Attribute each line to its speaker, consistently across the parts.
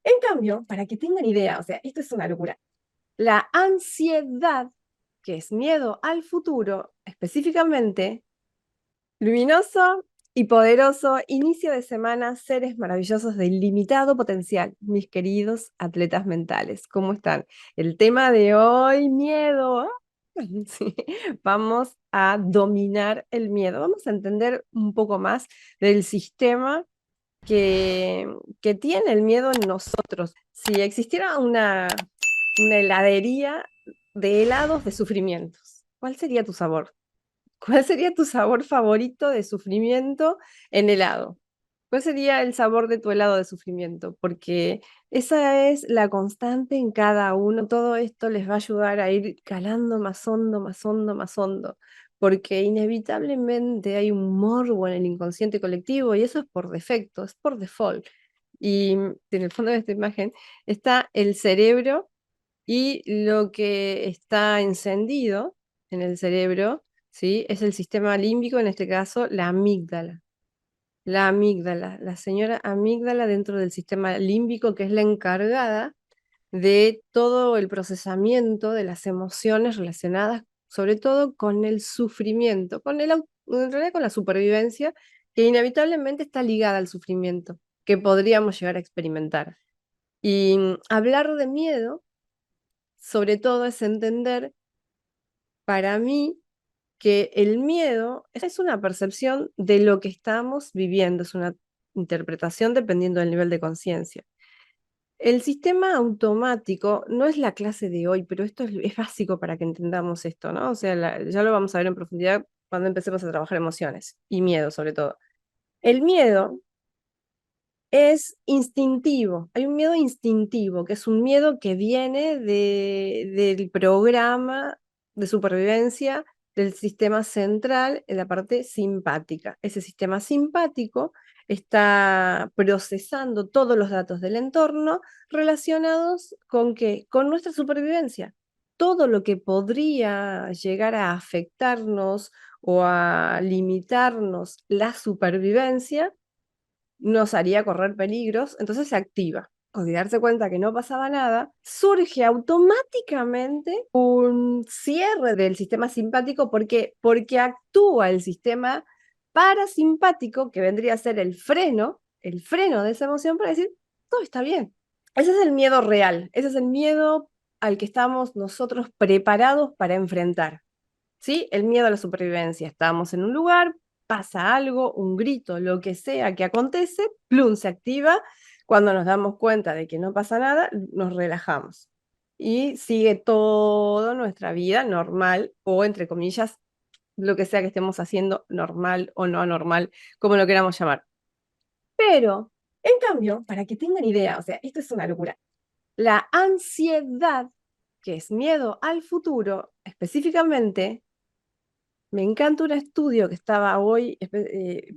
Speaker 1: En cambio, para que tengan idea, o sea, esto es una locura. La ansiedad, que es miedo al futuro, específicamente, luminoso y poderoso inicio de semana, seres maravillosos de ilimitado potencial, mis queridos atletas mentales. ¿Cómo están? El tema de hoy, miedo. ¿Ah? Sí. Vamos a dominar el miedo, vamos a entender un poco más del sistema que, que tiene el miedo en nosotros. Si existiera una heladería de helados de sufrimientos, ¿cuál sería tu sabor? ¿Cuál sería tu sabor favorito de sufrimiento en helado? ¿Cuál sería el sabor de tu helado de sufrimiento? Porque esa es la constante en cada uno. Todo esto les va a ayudar a ir calando más hondo, más hondo, más hondo. Porque inevitablemente hay un morbo en el inconsciente colectivo y eso es por defecto, es por default. Y en el fondo de esta imagen está el cerebro y lo que está encendido en el cerebro, ¿sí? Es el sistema límbico, en este caso la amígdala. La amígdala, la señora amígdala dentro del sistema límbico, que es la encargada de todo el procesamiento de las emociones relacionadas, sobre todo con el sufrimiento, en realidad con la supervivencia, que inevitablemente está ligada al sufrimiento que podríamos llegar a experimentar. Y hablar de miedo, sobre todo, es entender, para mí, que el miedo es una percepción de lo que estamos viviendo, es una interpretación dependiendo del nivel de conciencia. El sistema automático no es la clase de hoy, pero esto es básico para que entendamos esto, ¿no? O sea, ya lo vamos a ver en profundidad cuando empecemos a trabajar emociones y miedo sobre todo. El miedo es instintivo, hay un miedo instintivo, que es un miedo que viene del programa de supervivencia del sistema central en la parte simpática. Ese sistema simpático está procesando todos los datos del entorno relacionados con qué, con nuestra supervivencia. Todo lo que podría llegar a afectarnos o a limitarnos la supervivencia nos haría correr peligros, entonces se activa. O de darse cuenta que no pasaba nada, surge automáticamente un cierre del sistema simpático porque actúa el sistema parasimpático, que vendría a ser el freno de esa emoción para decir, todo está bien. Ese es el miedo real, ese es el miedo al que estamos nosotros preparados para enfrentar. ¿Sí? El miedo a la supervivencia. Estamos en un lugar, pasa algo, un grito, lo que sea que acontece, plum, se activa. Cuando nos damos cuenta de que no pasa nada, nos relajamos. Y sigue toda nuestra vida normal o, entre comillas, lo que sea que estemos haciendo, normal o no anormal, como lo queramos llamar. Pero, en cambio, para que tengan idea, o sea, esto es una locura. La ansiedad, que es miedo al futuro, específicamente, me encanta un estudio que estaba hoy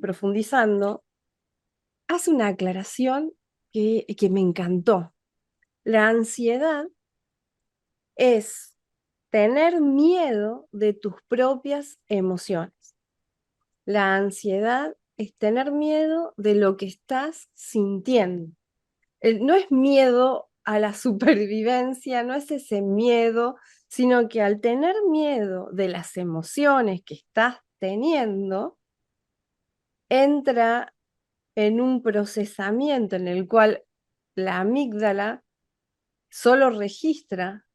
Speaker 1: profundizando, hace una aclaración que me encantó. La ansiedad es tener miedo de tus propias emociones. La ansiedad es tener miedo de lo que estás sintiendo. No es miedo a la supervivencia, no es ese miedo, sino que al tener miedo de las emociones que estás teniendo, entra en un procesamiento en el cual la amígdala solo registra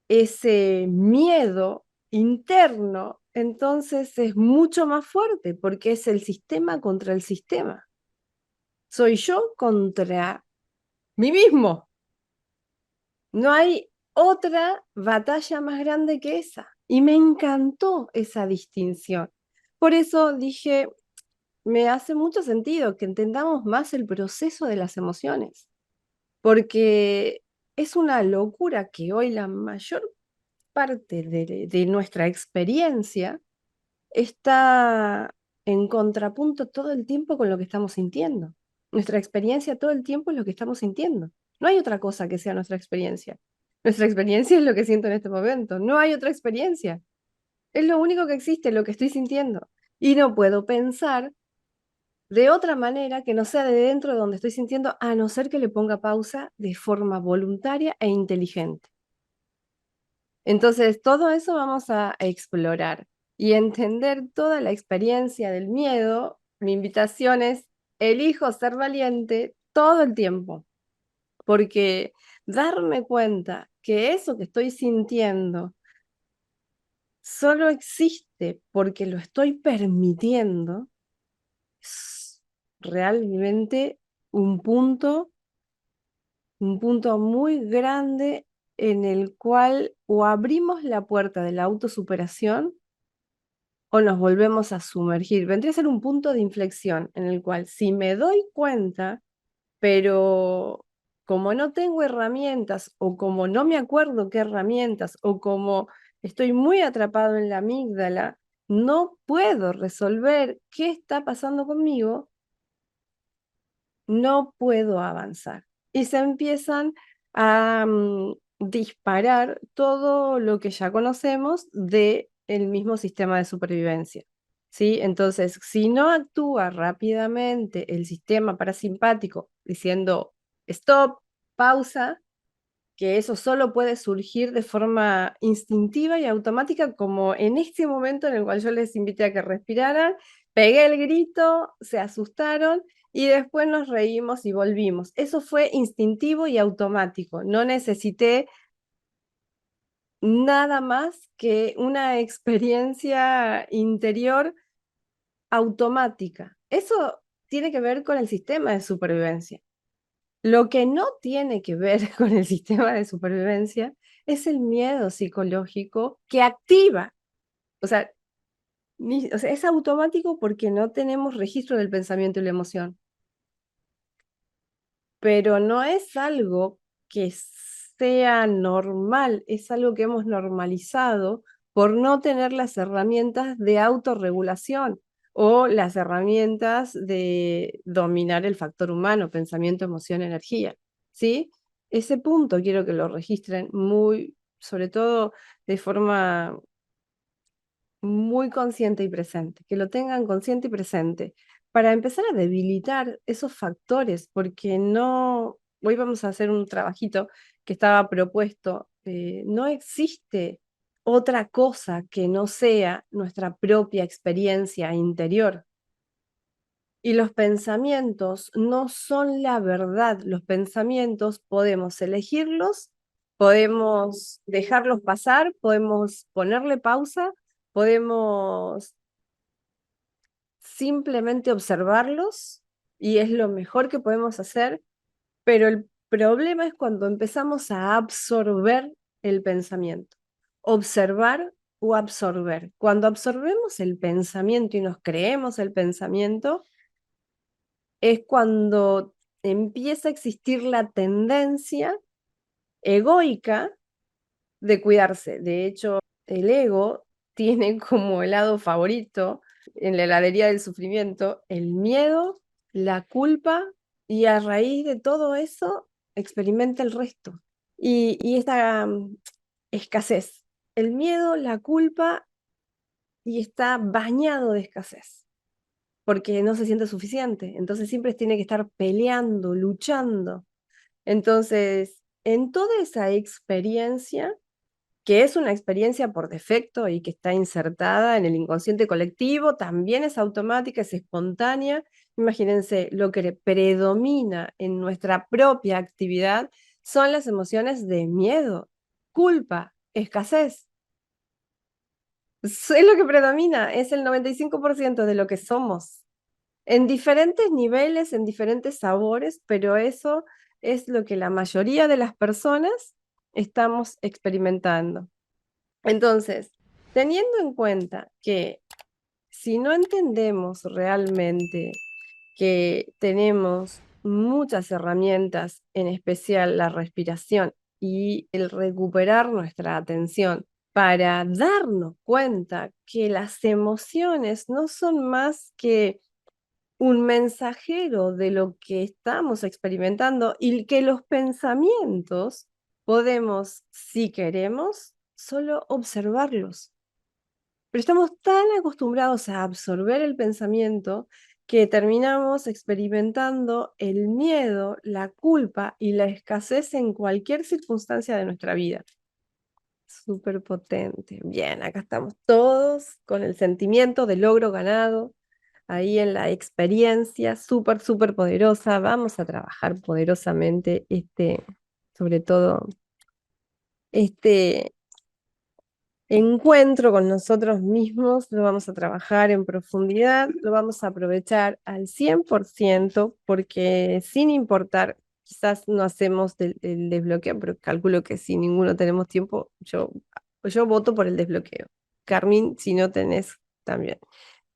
Speaker 1: ese miedo interno, entonces es mucho más fuerte porque es el sistema contra el sistema. Soy yo contra mí mismo. No hay otra batalla más grande que esa. Y me encantó esa distinción. Por eso dije, me hace mucho sentido que entendamos más el proceso de las emociones, porque es una locura que hoy la mayor parte de nuestra experiencia está en contrapunto todo el tiempo con lo que estamos sintiendo. Nuestra experiencia todo el tiempo es lo que estamos sintiendo. No hay otra cosa que sea nuestra experiencia. Nuestra experiencia es lo que siento en este momento. No hay otra experiencia. Es lo único que existe, lo que estoy sintiendo. Y no puedo pensar de otra manera que no sea de dentro de donde estoy sintiendo, a no ser que le ponga pausa de forma voluntaria e inteligente. Entonces, todo eso vamos a explorar y entender toda la experiencia del miedo. Mi invitación es, elijo ser valiente todo el tiempo, porque darme cuenta que eso que estoy sintiendo solo existe porque lo estoy permitiendo, es realmente un punto muy grande en el cual o abrimos la puerta de la autosuperación o nos volvemos a sumergir. Vendría a ser un punto de inflexión en el cual si me doy cuenta, pero como no tengo herramientas o como no me acuerdo qué herramientas o como estoy muy atrapado en la amígdala, no puedo resolver qué está pasando conmigo, no puedo avanzar. Y se empiezan a disparar todo lo que ya conocemos del mismo sistema de supervivencia. ¿Sí? Entonces, si no actúa rápidamente el sistema parasimpático diciendo stop, pausa, que eso solo puede surgir de forma instintiva y automática, como en este momento en el cual yo les invité a que respiraran, pegué el grito, se asustaron y después nos reímos y volvimos. Eso fue instintivo y automático. No necesité nada más que una experiencia interior automática. Eso tiene que ver con el sistema de supervivencia. Lo que no tiene que ver con el sistema de supervivencia es el miedo psicológico que activa. O sea, es automático porque no tenemos registro del pensamiento y la emoción, pero no es algo que sea normal, es algo que hemos normalizado por no tener las herramientas de autorregulación o las herramientas de dominar el factor humano, pensamiento, emoción, energía, ¿sí? Ese punto quiero que lo registren muy, sobre todo de forma muy consciente y presente, que lo tengan consciente y presente, para empezar a debilitar esos factores, porque no, hoy vamos a hacer un trabajito que estaba propuesto, no existe otra cosa que no sea nuestra propia experiencia interior. Y los pensamientos no son la verdad, los pensamientos podemos elegirlos, podemos dejarlos pasar, podemos ponerle pausa, podemos simplemente observarlos y es lo mejor que podemos hacer, pero el problema es cuando empezamos a absorber el pensamiento. Observar o absorber. Cuando absorbemos el pensamiento y nos creemos el pensamiento, es cuando empieza a existir la tendencia egoica de cuidarse. De hecho, el ego tiene como helado favorito en la heladería del sufrimiento el miedo, la culpa y a raíz de todo eso experimenta el resto. Y esta escasez, el miedo, la culpa y está bañado de escasez porque no se siente suficiente. Entonces siempre tiene que estar peleando, luchando. Entonces, en toda esa experiencia, que es una experiencia por defecto y que está insertada en el inconsciente colectivo, también es automática, es espontánea. Imagínense, lo que predomina en nuestra propia actividad son las emociones de miedo, culpa, escasez. Es lo que predomina, es el 95% de lo que somos, en diferentes niveles, en diferentes sabores, pero eso es lo que la mayoría de las personas estamos experimentando. Entonces, teniendo en cuenta que si no entendemos realmente que tenemos muchas herramientas, en especial la respiración y el recuperar nuestra atención para darnos cuenta que las emociones no son más que un mensajero de lo que estamos experimentando y que los pensamientos podemos, si queremos, solo observarlos. Pero estamos tan acostumbrados a absorber el pensamiento que terminamos experimentando el miedo, la culpa y la escasez en cualquier circunstancia de nuestra vida. Súper potente. Bien, acá estamos todos con el sentimiento de logro ganado, ahí en la experiencia súper, súper poderosa. Vamos a trabajar poderosamente sobre todo, este encuentro con nosotros mismos, lo vamos a trabajar en profundidad, lo vamos a aprovechar al 100% porque sin importar, quizás no hacemos el desbloqueo, pero calculo que si ninguno tenemos tiempo, yo voto por el desbloqueo. Carmín, si no tenés, también.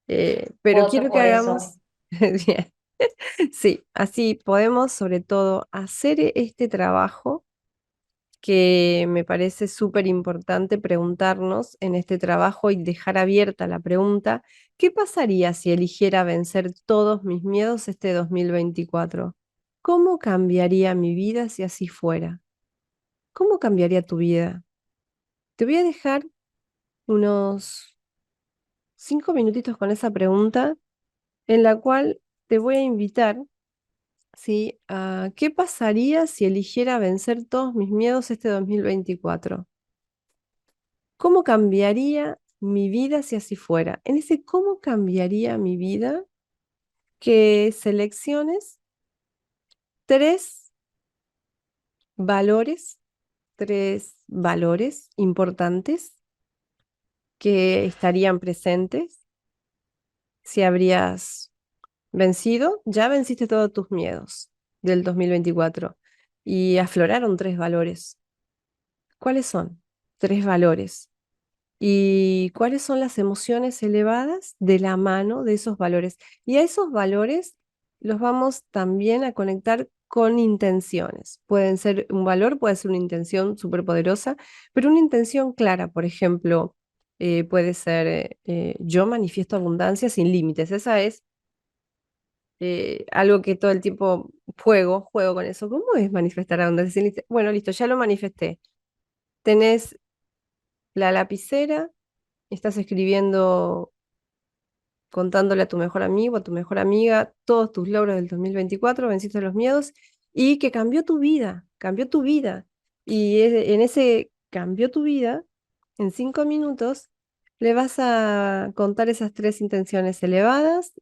Speaker 1: Pero
Speaker 2: Voto
Speaker 1: quiero que
Speaker 2: por eso.
Speaker 1: hagamos, bien, sí, así podemos sobre todo hacer este trabajo que me parece súper importante preguntarnos en este trabajo y dejar abierta la pregunta, ¿qué pasaría si eligiera vencer todos mis miedos este 2024? ¿Cómo cambiaría mi vida si así fuera? ¿Cómo cambiaría tu vida? Te voy a dejar unos 5 minutitos con esa pregunta en la cual te voy a invitar, ¿sí? A qué pasaría si eligiera vencer todos mis miedos este 2024. ¿Cómo cambiaría mi vida si así fuera? En ese cómo cambiaría mi vida, que selecciones tres valores, tres valores importantes que estarían presentes si habrías vencido, ya venciste todos tus miedos del 2024 y afloraron tres valores. ¿Cuáles son? Tres valores. ¿Y cuáles son las emociones elevadas de la mano de esos valores? Y a esos valores los vamos también a conectar con intenciones. Pueden ser un valor, puede ser una intención súper poderosa, pero una intención clara, por ejemplo, puede ser yo manifiesto abundancia sin límites. Esa es algo que todo el tiempo juego con eso. ¿Cómo es manifestar abundancia sin límites? Bueno, listo, ya lo manifesté. Tenés la lapicera, estás escribiendo contándole a tu mejor amigo, a tu mejor amiga, todos tus logros del 2024, venciste los miedos y que cambió tu vida, cambió tu vida. Y en ese cambió tu vida, en 5 minutos, le vas a contar esas tres intenciones elevadas,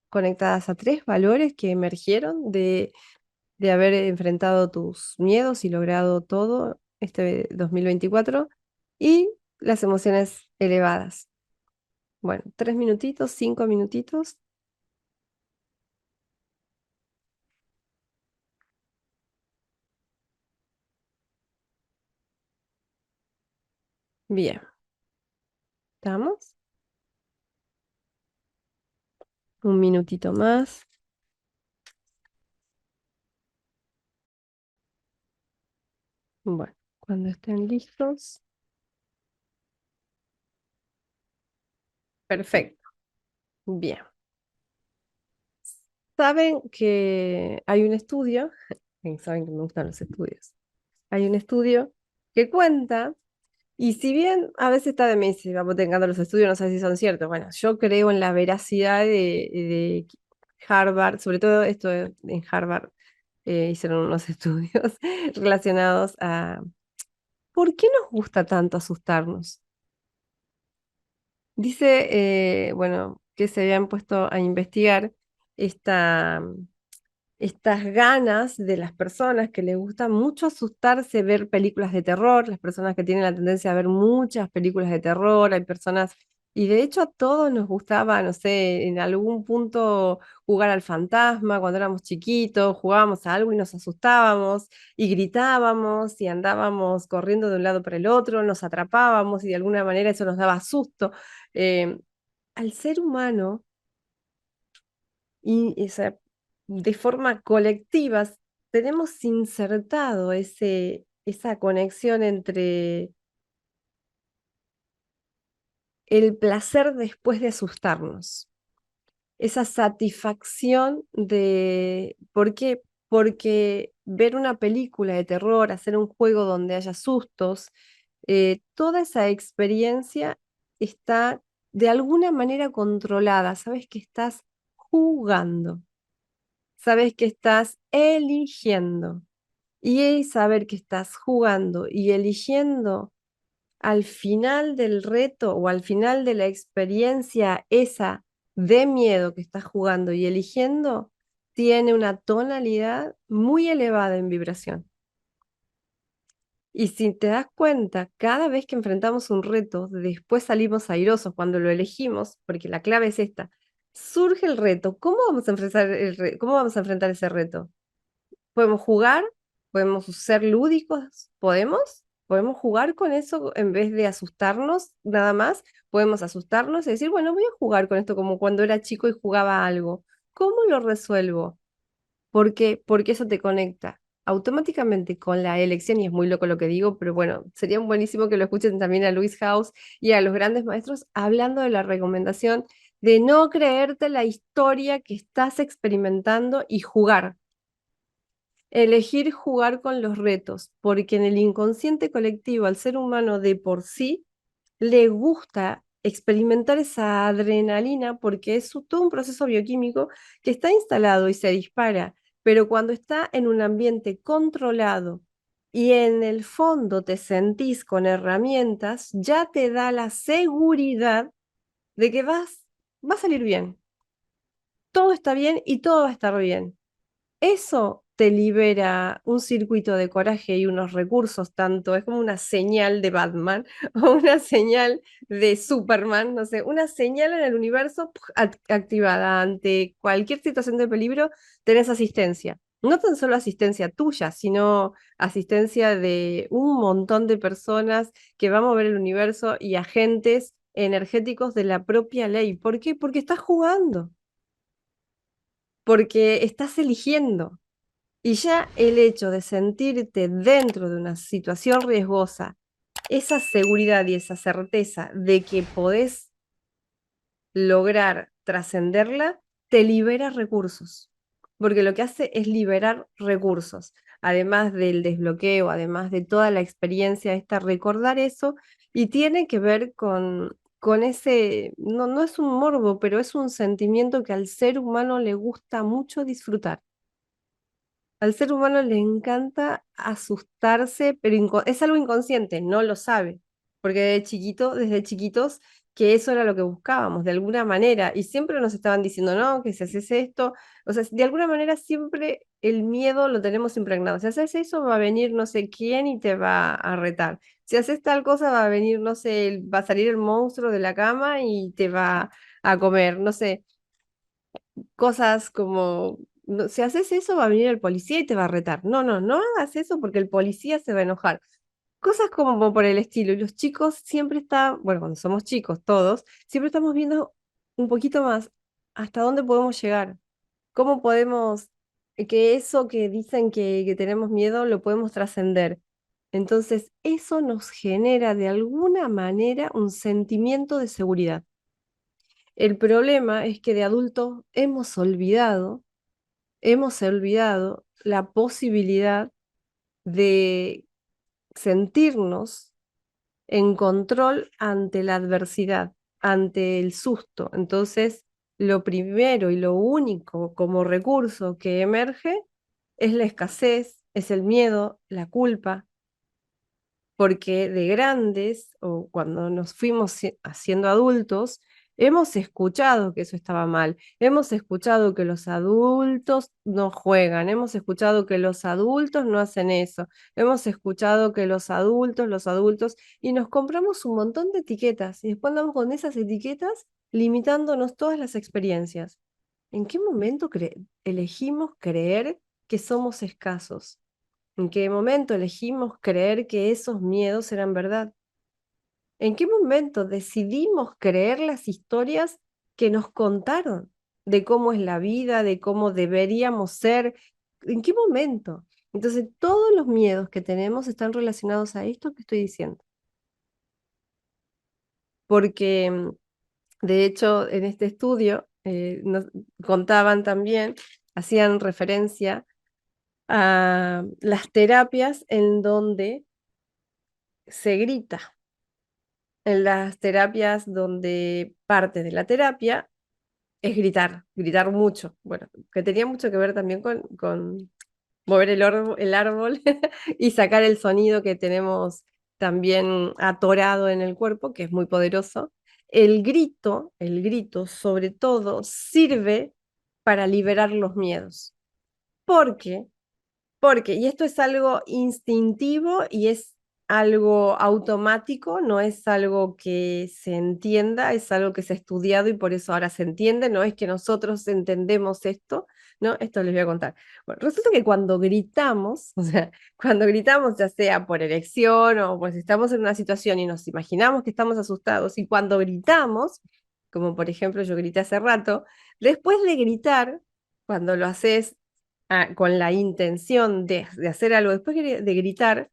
Speaker 1: conectadas a tres valores que emergieron de haber enfrentado tus miedos y logrado todo este 2024 y las emociones elevadas. Bueno, 3 minutitos, 5 minutitos. Bien, ¿estamos? Un minutito más. Bueno, cuando estén listos. Perfecto. Bien. Saben que hay un estudio, saben que me gustan los estudios. Hay un estudio que cuenta, y si bien a veces está de mí, si vamos tengando los estudios, no sé si son ciertos. Bueno, yo creo en la veracidad de Harvard, sobre todo esto en Harvard, hicieron unos estudios relacionados a ¿por qué nos gusta tanto asustarnos? Dice, bueno, que se habían puesto a investigar esta, estas ganas de las personas que les gusta mucho asustarse, ver películas de terror, las personas que tienen la tendencia a ver muchas películas de terror, hay personas, y de hecho a todos nos gustaba, no sé, en algún punto jugar al fantasma cuando éramos chiquitos, jugábamos a algo y nos asustábamos y gritábamos y andábamos corriendo de un lado para el otro, nos atrapábamos y de alguna manera eso nos daba susto. Eh, al ser humano y de forma colectiva tenemos insertado esa conexión entre el placer después de asustarnos, esa satisfacción de... ¿Por qué? Porque ver una película de terror, hacer un juego donde haya sustos, toda esa experiencia está de alguna manera controlada, sabes que estás jugando, sabes que estás eligiendo. Y saber que estás jugando y eligiendo al final del reto o al final de la experiencia esa de miedo que estás jugando y eligiendo, tiene una tonalidad muy elevada en vibración. Y si te das cuenta, cada vez que enfrentamos un reto, después salimos airosos cuando lo elegimos, porque la clave es esta. Surge el reto. ¿Cómo vamos a enfrentar cómo vamos a enfrentar ese reto? Podemos jugar, podemos ser lúdicos, podemos jugar con eso en vez de asustarnos nada más, podemos asustarnos y decir, bueno, voy a jugar con esto como cuando era chico y jugaba a algo. ¿Cómo lo resuelvo? Porque eso te conecta automáticamente con la elección, y es muy loco lo que digo, pero bueno, sería buenísimo que lo escuchen también a Luis House y a los grandes maestros hablando de la recomendación de no creerte la historia que estás experimentando y jugar. Elegir jugar con los retos, porque en el inconsciente colectivo, al ser humano de por sí, le gusta experimentar esa adrenalina porque es todo un proceso bioquímico que está instalado y se dispara, pero cuando está en un ambiente controlado y en el fondo te sentís con herramientas, ya te da la seguridad de que va a salir bien. Todo está bien y todo va a estar bien. Eso te libera un circuito de coraje y unos recursos, tanto es como una señal de Batman o una señal de Superman, no sé, una señal en el universo activada ante cualquier situación de peligro, tenés asistencia. No tan solo asistencia tuya, sino asistencia de un montón de personas que van a mover el universo y agentes energéticos de la propia ley. ¿Por qué? Porque estás jugando, porque estás eligiendo. Y ya el hecho de sentirte dentro de una situación riesgosa, esa seguridad y esa certeza de que podés lograr trascenderla, te libera recursos. Porque lo que hace es liberar recursos. Además del desbloqueo, además de toda la experiencia esta, recordar eso y tiene que ver con ese, no, no es un morbo, pero es un sentimiento que al ser humano le gusta mucho disfrutar. Al ser humano le encanta asustarse, pero es algo inconsciente, no lo sabe, porque desde chiquitos, que eso era lo que buscábamos, de alguna manera, y siempre nos estaban diciendo, no, que si haces esto, o sea, de alguna manera siempre el miedo lo tenemos impregnado. Si haces eso, va a venir no sé quién y te va a retar. Si haces tal cosa, va a venir, no sé, va a salir el monstruo de la cama y te va a comer, no sé, cosas como, si haces eso va a venir el policía y te va a retar. No, no, no hagas eso porque el policía se va a enojar. Cosas como por el estilo. Y los chicos siempre están, bueno, cuando somos chicos todos, siempre estamos viendo un poquito más hasta dónde podemos llegar. ¿Cómo podemos, que eso que dicen que tenemos miedo, lo podemos trascender? Entonces, eso nos genera de alguna manera un sentimiento de seguridad. El problema es que de adultos hemos olvidado la posibilidad de sentirnos en control ante la adversidad, ante el susto. Entonces, lo primero y lo único como recurso que emerge es la escasez, es el miedo, la culpa, porque de grandes o cuando nos fuimos haciendo adultos, hemos escuchado que eso estaba mal, hemos escuchado que los adultos no juegan, hemos escuchado que los adultos no hacen eso, hemos escuchado que los adultos, y nos compramos un montón de etiquetas y después andamos con esas etiquetas limitándonos todas las experiencias. ¿En qué momento elegimos creer que somos escasos? ¿En qué momento elegimos creer que esos miedos eran verdad? ¿En qué momento decidimos creer las historias que nos contaron de cómo es la vida, de cómo deberíamos ser? ¿En qué momento? Entonces, todos los miedos que tenemos están relacionados a esto que estoy diciendo. Porque, de hecho, en este estudio nos contaban también, hacían referencia a las terapias en donde se grita, en las terapias donde parte de la terapia es gritar, gritar mucho. Bueno, que tenía mucho que ver también con mover el árbol y sacar el sonido que tenemos también atorado en el cuerpo, que es muy poderoso. El grito, sobre todo, sirve para liberar los miedos. ¿Por qué? Porque, y esto es algo instintivo y es algo automático, no es algo que se entienda, es algo que se ha estudiado y por eso ahora se entiende, no es que nosotros entendemos esto, ¿no? Esto les voy a contar. Bueno, resulta que cuando gritamos, o sea, cuando gritamos, ya sea por elección o pues estamos en una situación y nos imaginamos que estamos asustados, y cuando gritamos, como por ejemplo yo grité hace rato, después de gritar, cuando lo haces con la intención de hacer algo, después de gritar,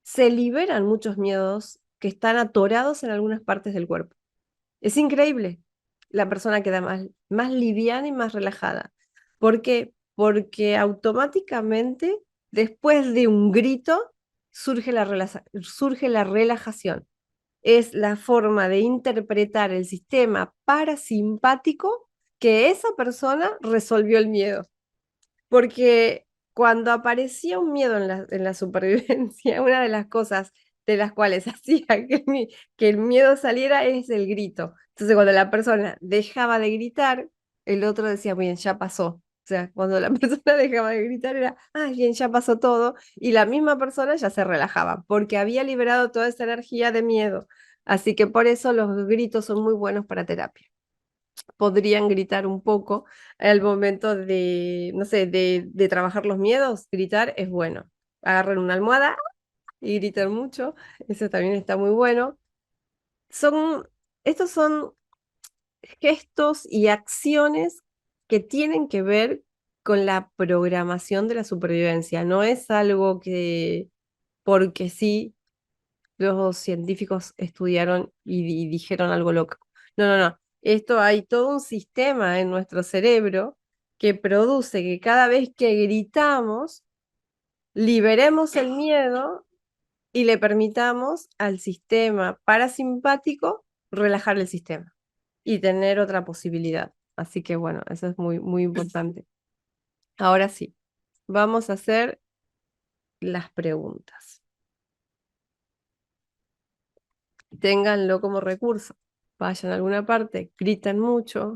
Speaker 1: se liberan muchos miedos que están atorados en algunas partes del cuerpo. Es increíble. La persona queda más liviana y más relajada. ¿Por qué? Porque automáticamente, después de un grito, surge la relajación. Es la forma de interpretar el sistema parasimpático que esa persona resolvió el miedo. Porque cuando aparecía un miedo en la supervivencia, una de las cosas de las cuales hacía que el miedo saliera es el grito. Entonces, cuando la persona dejaba de gritar, el otro decía, bien, ya pasó. O sea, cuando la persona dejaba de gritar era, ah, bien, ya pasó todo. Y la misma persona ya se relajaba, porque había liberado toda esa energía de miedo. Así que por eso los gritos son muy buenos para terapia. Podrían gritar un poco al momento de, no sé, de trabajar los miedos, gritar es bueno. Agarren una almohada y griten mucho, eso también está muy bueno. Son, estos son gestos y acciones que tienen que ver con la programación de la supervivencia, no es algo que porque sí los científicos estudiaron y dijeron algo loco. No, no, no. Esto hay todo un sistema en nuestro cerebro que produce que cada vez que gritamos, liberemos el miedo y le permitamos al sistema parasimpático relajar el sistema y tener otra posibilidad. Así que bueno, eso es muy, muy importante. Ahora sí, vamos a hacer las preguntas. Ténganlo como recurso. Vayan a alguna parte, gritan mucho,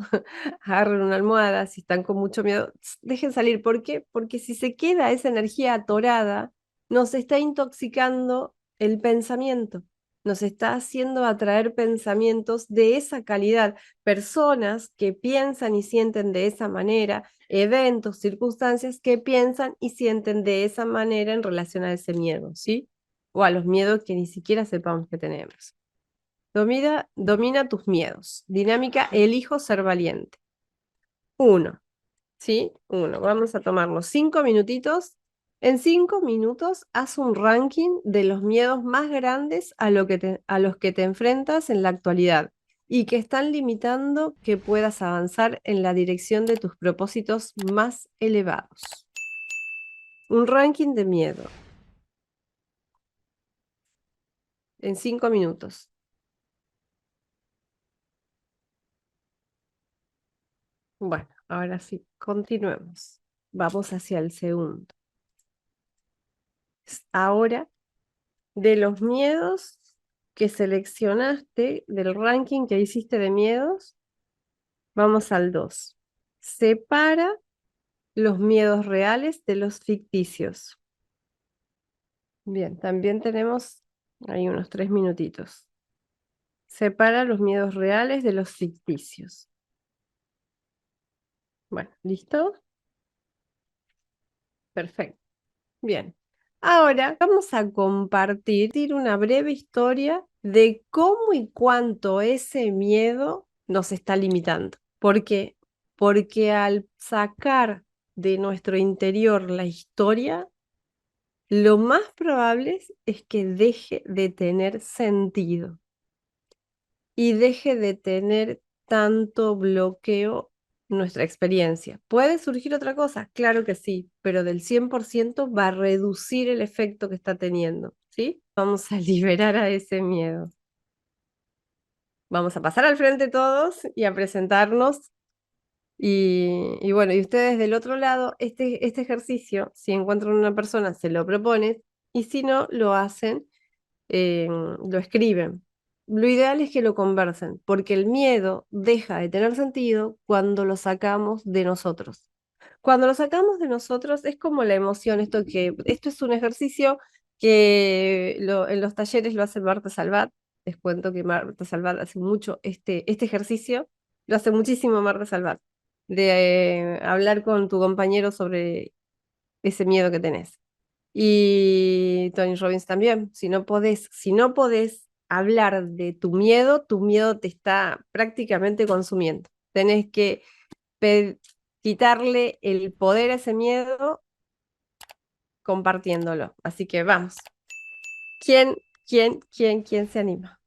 Speaker 1: agarren una almohada, si están con mucho miedo, dejen salir. ¿Por qué? Porque si se queda esa energía atorada, nos está intoxicando el pensamiento, nos está haciendo atraer pensamientos de esa calidad, personas que piensan y sienten de esa manera, eventos, circunstancias que piensan y sienten de esa manera en relación a ese miedo, ¿sí? O a los miedos que ni siquiera sepamos que tenemos. Domina tus miedos. Dinámica, elijo ser valiente. Uno, ¿sí? Uno. Vamos a tomarnos 5 minutitos. En 5 minutos, haz un ranking de los miedos más grandes a los que te enfrentas en la actualidad y que están limitando que puedas avanzar en la dirección de tus propósitos más elevados. Un ranking de miedo en 5 minutos. Bueno, ahora sí, continuemos. Vamos hacia el segundo. Ahora, de los miedos que seleccionaste, del ranking que hiciste de miedos, vamos al 2. Separa los miedos reales de los ficticios. Bien, también tenemos ahí unos 3 minutitos. Separa los miedos reales de los ficticios. Bueno, ¿listo? Perfecto. Bien. Ahora vamos a compartir una breve historia de cómo y cuánto ese miedo nos está limitando. ¿Por qué? Porque al sacar de nuestro interior la historia, lo más probable es que deje de tener sentido y deje de tener tanto bloqueo nuestra experiencia. ¿Puede surgir otra cosa? Claro que sí, pero del 100% va a reducir el efecto que está teniendo, ¿sí? Vamos a liberar a ese miedo. Vamos a pasar al frente todos y a presentarnos Y bueno, y ustedes del otro lado, este ejercicio, si encuentran una persona, se lo proponen, y si no, lo hacen, lo escriben. Lo ideal es que lo conversen, porque el miedo deja de tener sentido cuando lo sacamos de nosotros. Cuando lo sacamos de nosotros es como la emoción, esto es un ejercicio que en los talleres lo hace Marta Salvat. Les cuento que Marta Salvat hace mucho este ejercicio, lo hace muchísimo Marta Salvat, de hablar con tu compañero sobre ese miedo que tenés. Y Tony Robbins también, si no podés hablar de tu miedo te está prácticamente consumiendo. Tenés que pe- quitarle el poder a ese miedo compartiéndolo. Así que vamos. ¿Quién se anima?